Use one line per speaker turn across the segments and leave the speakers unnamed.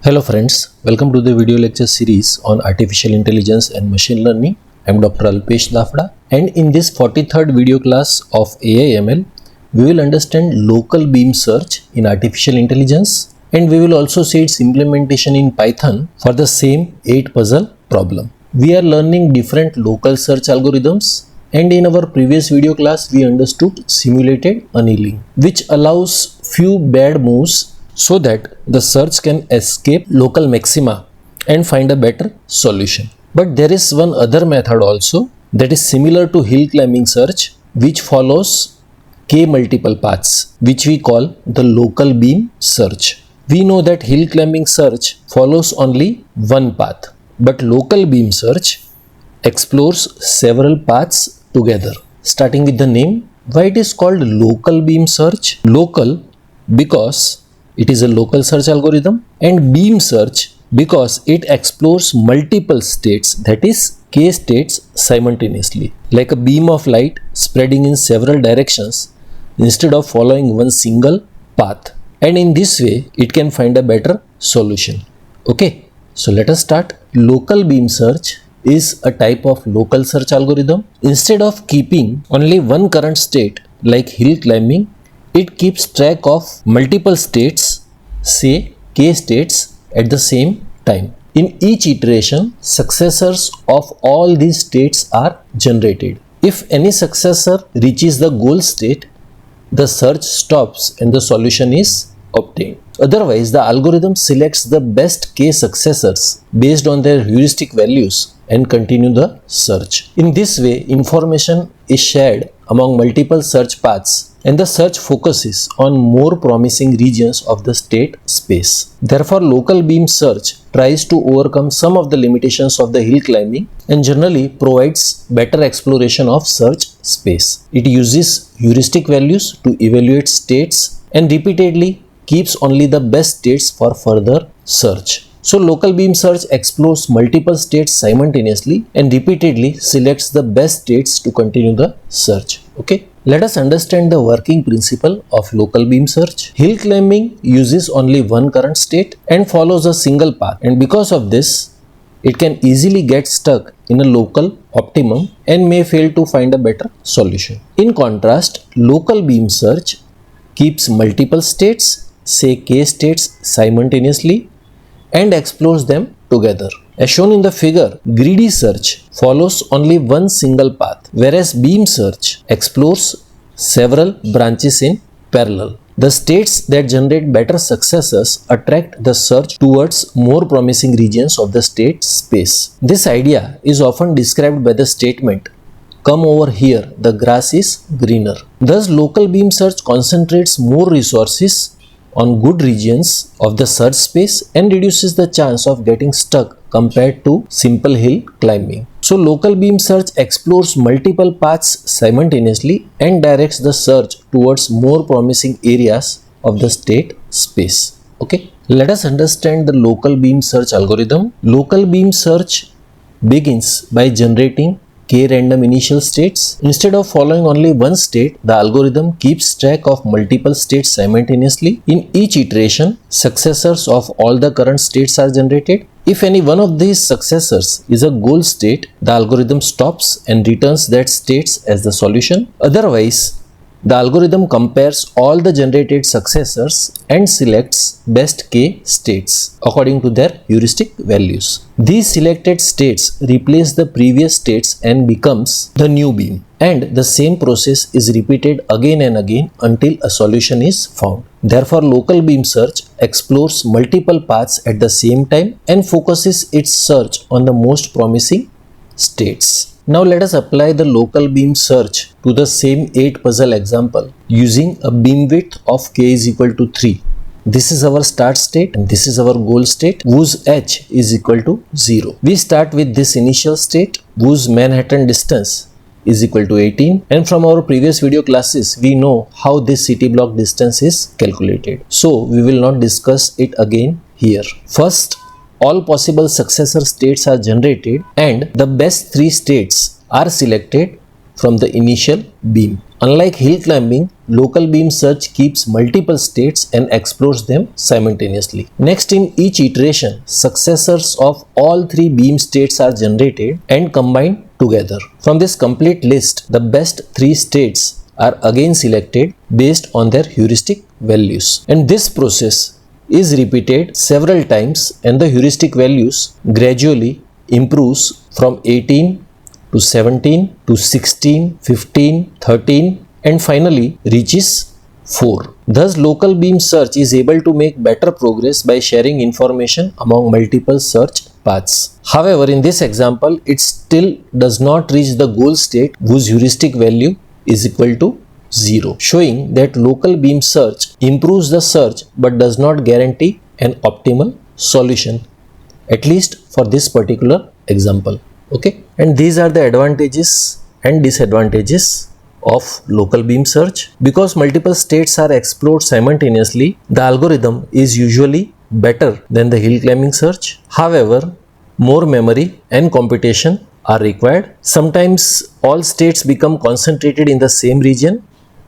Hello friends, welcome to the video lecture series on artificial intelligence and machine learning. I am Dr. Dafda, and in this 43rd video class of AI/ML, we will understand local beam search in artificial intelligence, and we will also see its implementation in Python for the same 8 puzzle problem. We are learning different local search algorithms, and in our previous video class we understood simulated annealing, which allows few bad moves so that the search can escape local maxima and find a better solution. But there is one other method also that is similar to hill climbing search, which follows k multiple paths, which we call the local beam search. We know that hill climbing search follows only one path, but local beam search explores several paths together. Starting with the name, why it is called local beam search? Local because it is a local search algorithm, and beam search because it explores multiple states, that is k states simultaneously, like a beam of light spreading in several directions instead of following one single path. And in this way it can find a better solution. Okay, so let us start. Local beam search is a type of local search algorithm. Instead of keeping only one current state like hill climbing, it keeps track of multiple states, say k states, at the same time. In each iteration, successors of all these states are generated. If any successor reaches the goal state, the search stops and the solution is obtained. Otherwise, the algorithm selects the best k successors based on their heuristic values and continue the search. In this way, information is shared among multiple search paths, and the search focuses on more promising regions of the state space. Therefore, local beam search tries to overcome some of the limitations of the hill climbing and generally provides better exploration of search space. It uses heuristic values to evaluate states and repeatedly keeps only the best states for further search. So local beam search explores multiple states simultaneously and repeatedly selects the best states to continue the search. Okay, let us understand the working principle of local beam search. Hill climbing uses only one current state and follows a single path, and because of this, it can easily get stuck in a local optimum and may fail to find a better solution. In contrast, local beam search keeps multiple states, say k states, simultaneously and explores them together. As shown in the figure, greedy search follows only one single path, whereas beam search explores several branches in parallel. The states that generate better successors attract the search towards more promising regions of the state space. This idea is often described by the statement, "Come over here, the grass is greener." Thus, local beam search concentrates more resources on good regions of the search space and reduces the chance of getting stuck compared to simple hill climbing. So local beam search explores multiple paths simultaneously and directs the search towards more promising areas of the state space. Okay, let us understand the local beam search algorithm. Local beam search begins by generating k random initial states. Instead of following only one state, the algorithm keeps track of multiple states simultaneously. In each iteration, successors of all the current states are generated. If any one of these successors is a goal state, the algorithm stops and returns that states as the solution. Otherwise, the algorithm compares all the generated successors and selects best k states according to their heuristic values. These selected states replace the previous states and becomes the new beam. And the same process is repeated again and again until a solution is found. Therefore, local beam search explores multiple paths at the same time and focuses its search on the most promising states. Now let us apply the local beam search to the same 8 puzzle example using a beam width of k is equal to 3. This is our start state and this is our goal state whose h is equal to 0. We start with this initial state whose Manhattan distance is equal to 18, and from our previous video classes we know how this city block distance is calculated. So we will not discuss it again here. First, all possible successor states are generated and the best 3 states are selected from the initial beam. Unlike hill climbing, local beam search keeps multiple states and explores them simultaneously. Next, in each iteration, successors of all three beam states are generated and combined together. From this complete list, the best three states are again selected based on their heuristic values. And this process is repeated several times and the heuristic values gradually improves from 18 to 17 to 16, 15, 13 and finally reaches 4. Thus, local beam search is able to make better progress by sharing information among multiple search paths. However, in this example, it still does not reach the goal state whose heuristic value is equal to 0, showing that local beam search improves the search but does not guarantee an optimal solution, at least for this particular example. Okay, and these are the advantages and disadvantages of local beam search. Because multiple states are explored simultaneously, the algorithm is usually better than the hill climbing search. However, more memory and computation are required. Sometimes all states become concentrated in the same region,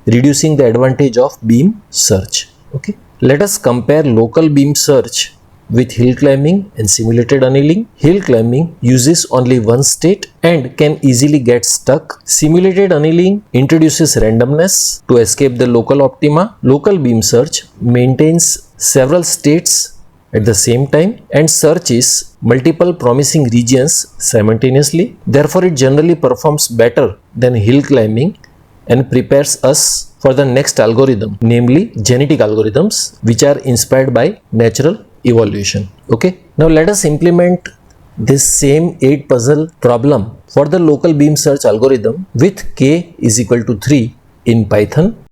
reducing the advantage of beam search. Okay, let us compare local beam search with hill climbing and simulated annealing. Hill climbing uses only one state and can easily get stuck. Simulated annealing introduces randomness to escape the local optima. Local beam search maintains several states at the same time and searches multiple promising regions simultaneously. Therefore, it generally performs better than hill climbing and prepares us for the next algorithm, namely genetic algorithms, which are inspired by natural evolution. Okay, now let us implement this same 8 puzzle problem for the local beam search algorithm with k is equal to 3 in Python.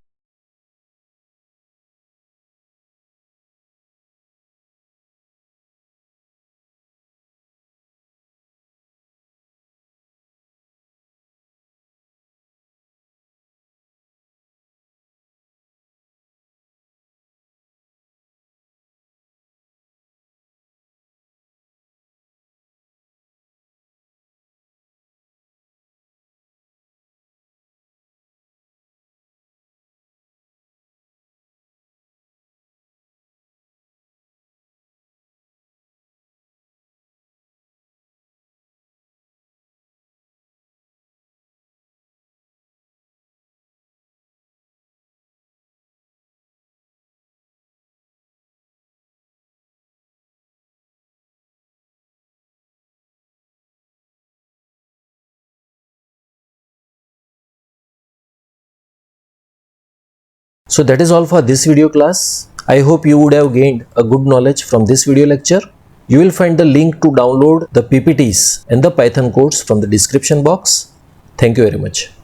So that is all for this video class. I hope you would have gained a good knowledge from this video lecture. You will find the link to download the PPTs and the Python codes from the description box. Thank you very much.